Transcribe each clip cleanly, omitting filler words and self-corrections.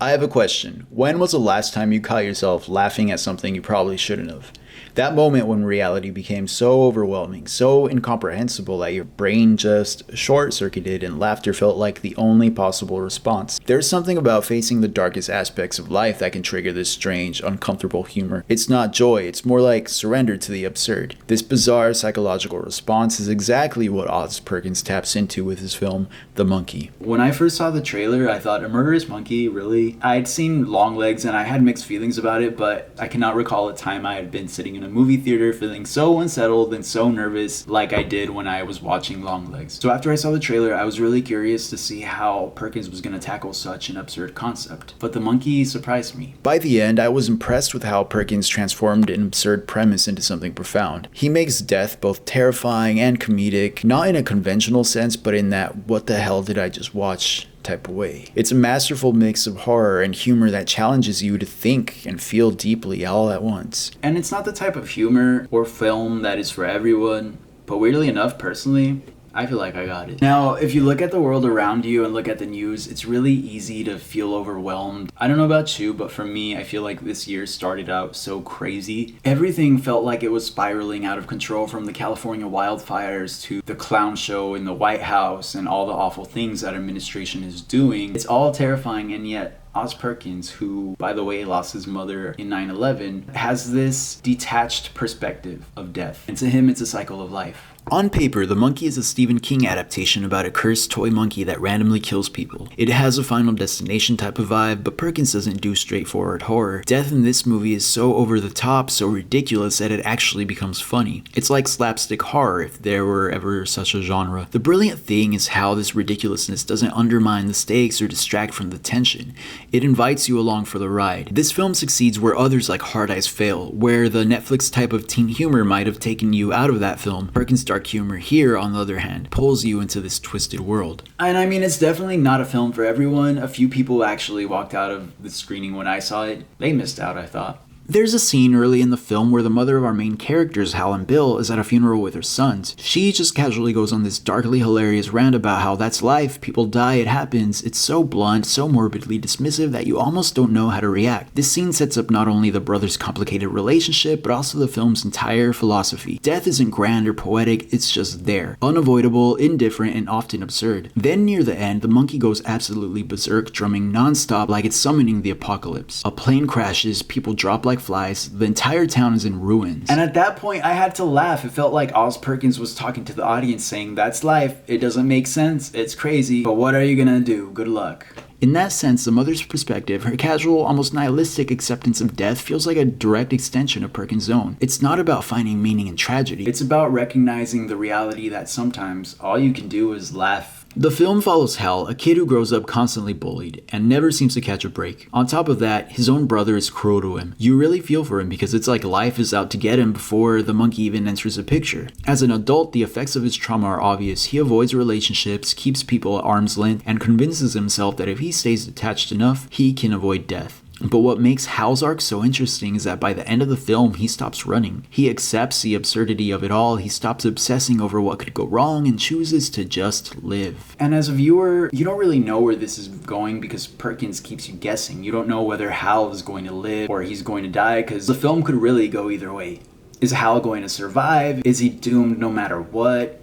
I have a question. When was the last time you caught yourself laughing at something you probably shouldn't have? That moment when reality became so overwhelming, so incomprehensible that your brain just short-circuited and laughter felt like the only possible response. There's something about facing the darkest aspects of life that can trigger this strange, uncomfortable humor. It's not joy, it's more like surrender to the absurd. This bizarre psychological response is exactly what Osgood Perkins taps into with his film, The Monkey. When I first saw the trailer, I thought, a murderous monkey, really? I'd seen Longlegs and I had mixed feelings about it, but I cannot recall a time I had been sitting in a movie theater feeling so unsettled and so nervous like I did when I was watching Longlegs. So after I saw the trailer, I was really curious to see how Perkins was going to tackle such an absurd concept. But The Monkey surprised me. By the end, I was impressed with how Perkins transformed an absurd premise into something profound. He makes death both terrifying and comedic, not in a conventional sense, but in that what the hell did I just watch type of way. It's a masterful mix of horror and humor that challenges you to think and feel deeply all at once. And it's not the type of humor or film that is for everyone, but weirdly enough, personally, I feel like I got it. Now, if you look at the world around you and look at the news, it's really easy to feel overwhelmed. I don't know about you, but for me, I feel like this year started out so crazy. Everything felt like it was spiraling out of control, from the California wildfires to the clown show in the White House and all the awful things that administration is doing. It's all terrifying, and yet Os Perkins, who, by the way, lost his mother in 9/11, has this detached perspective of death. And to him, it's a cycle of life. On paper, The Monkey is a Stephen King adaptation about a cursed toy monkey that randomly kills people. It has a Final Destination type of vibe, but Perkins doesn't do straightforward horror. Death in this movie is so over the top, so ridiculous that it actually becomes funny. It's like slapstick horror, if there were ever such a genre. The brilliant thing is how this ridiculousness doesn't undermine the stakes or distract from the tension. It invites you along for the ride. This film succeeds where others like Hard Eyes fail, where the Netflix type of teen humor might have taken you out of that film. Perkins' dark humor here, on the other hand, pulls you into this twisted world. And I mean, it's definitely not a film for everyone. A few people actually walked out of the screening when I saw it. They missed out, I thought. There's a scene early in the film where the mother of our main characters, Hal and Bill, is at a funeral with her sons. She just casually goes on this darkly hilarious rant about how that's life, people die, it happens. It's so blunt, so morbidly dismissive that you almost don't know how to react. This scene sets up not only the brothers' complicated relationship, but also the film's entire philosophy. Death isn't grand or poetic, it's just there. Unavoidable, indifferent, and often absurd. Then near the end, the monkey goes absolutely berserk, drumming non-stop like it's summoning the apocalypse. A plane crashes, people drop like flies, the entire town is in ruins. And at that point, I had to laugh. It felt like Os Perkins was talking to the audience saying, that's life, it doesn't make sense, it's crazy, but what are you gonna do? Good luck. In that sense, the mother's perspective, her casual, almost nihilistic acceptance of death feels like a direct extension of Perkins' own. It's not about finding meaning in tragedy. It's about recognizing the reality that sometimes all you can do is laugh. The film follows Hal, a kid who grows up constantly bullied and never seems to catch a break. On top of that, his own brother is cruel to him. You really feel for him because it's like life is out to get him before the monkey even enters the picture. As an adult, the effects of his trauma are obvious. He avoids relationships, keeps people at arm's length, and convinces himself that if he stays detached enough, he can avoid death. But what makes Hal's arc so interesting is that by the end of the film, he stops running. He accepts the absurdity of it all, he stops obsessing over what could go wrong, and chooses to just live. And as a viewer, you don't really know where this is going because Perkins keeps you guessing. You don't know whether Hal is going to live or he's going to die, because the film could really go either way. Is Hal going to survive? Is he doomed no matter what?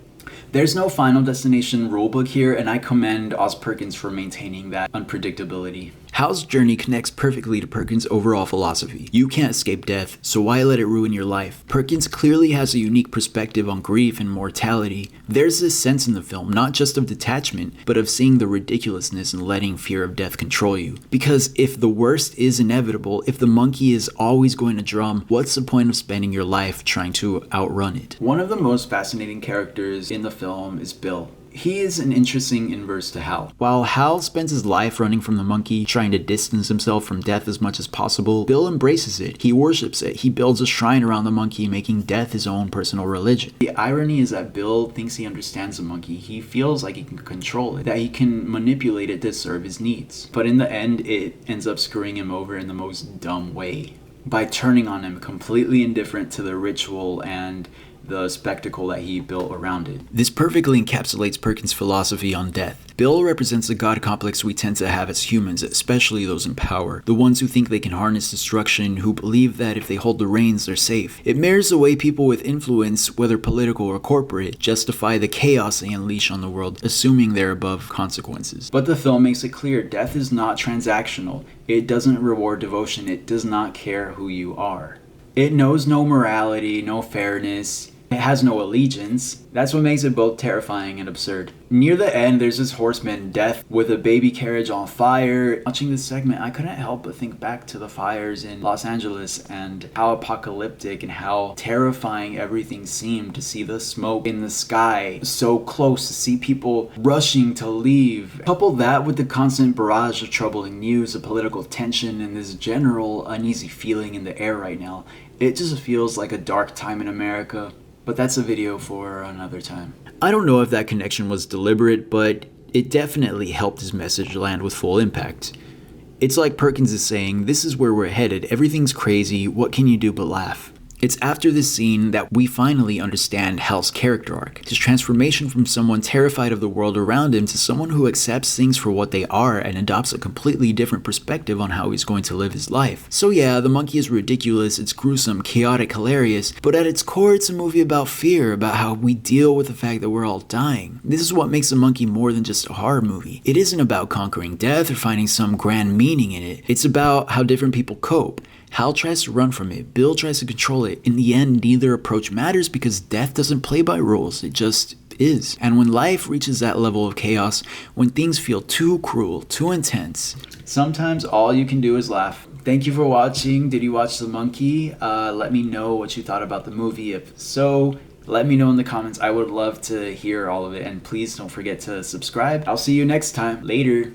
There's no Final Destination rulebook here, and I commend Os Perkins for maintaining that unpredictability. Hal's journey connects perfectly to Perkins' overall philosophy. You can't escape death, so why let it ruin your life? Perkins clearly has a unique perspective on grief and mortality. There's this sense in the film, not just of detachment, but of seeing the ridiculousness and letting fear of death control you. Because if the worst is inevitable, if the monkey is always going to drum, what's the point of spending your life trying to outrun it? One of the most fascinating characters in the film is Bill. He is an interesting inverse to Hal. While Hal spends his life running from the monkey, trying to distance himself from death as much as possible, Bill embraces it. He worships it. He builds a shrine around the monkey, making death his own personal religion. The irony is that Bill thinks he understands the monkey. He feels like he can control it, that he can manipulate it to serve his needs. But in the end, it ends up screwing him over in the most dumb way by turning on him, completely indifferent to the ritual and the spectacle that he built around it. This perfectly encapsulates Perkins' philosophy on death. Bill represents the god complex we tend to have as humans, especially those in power. The ones who think they can harness destruction, who believe that if they hold the reins, they're safe. It mirrors the way people with influence, whether political or corporate, justify the chaos they unleash on the world, assuming they're above consequences. But the film makes it clear death is not transactional. It doesn't reward devotion. It does not care who you are. It knows no morality, no fairness. It has no allegiance. That's what makes it both terrifying and absurd. Near the end, there's this horseman, Death, with a baby carriage on fire. Watching this segment, I couldn't help but think back to the fires in Los Angeles and how apocalyptic and how terrifying everything seemed to see the smoke in the sky so close, to see people rushing to leave. Couple that with the constant barrage of troubling news, the political tension, and this general uneasy feeling in the air right now. It just feels like a dark time in America. But that's a video for another time. I don't know if that connection was deliberate, but it definitely helped his message land with full impact. It's like Perkins is saying, this is where we're headed, everything's crazy, what can you do but laugh? It's after this scene that we finally understand Hal's character arc, his transformation from someone terrified of the world around him to someone who accepts things for what they are and adopts a completely different perspective on how he's going to live his life. So yeah, The Monkey is ridiculous, it's gruesome, chaotic, hilarious, but at its core it's a movie about fear, about how we deal with the fact that we're all dying. This is what makes The Monkey more than just a horror movie. It isn't about conquering death or finding some grand meaning in it. It's about how different people cope. Hal tries to run from it, Bill tries to control it. In the end, neither approach matters because death doesn't play by rules, it just is. And when life reaches that level of chaos, when things feel too cruel, too intense, sometimes all you can do is laugh. Thank you for watching. Did you watch The Monkey? Let me know what you thought about the movie. If so, let me know in the comments. I would love to hear all of it. And please don't forget to subscribe. I'll see you next time. Later.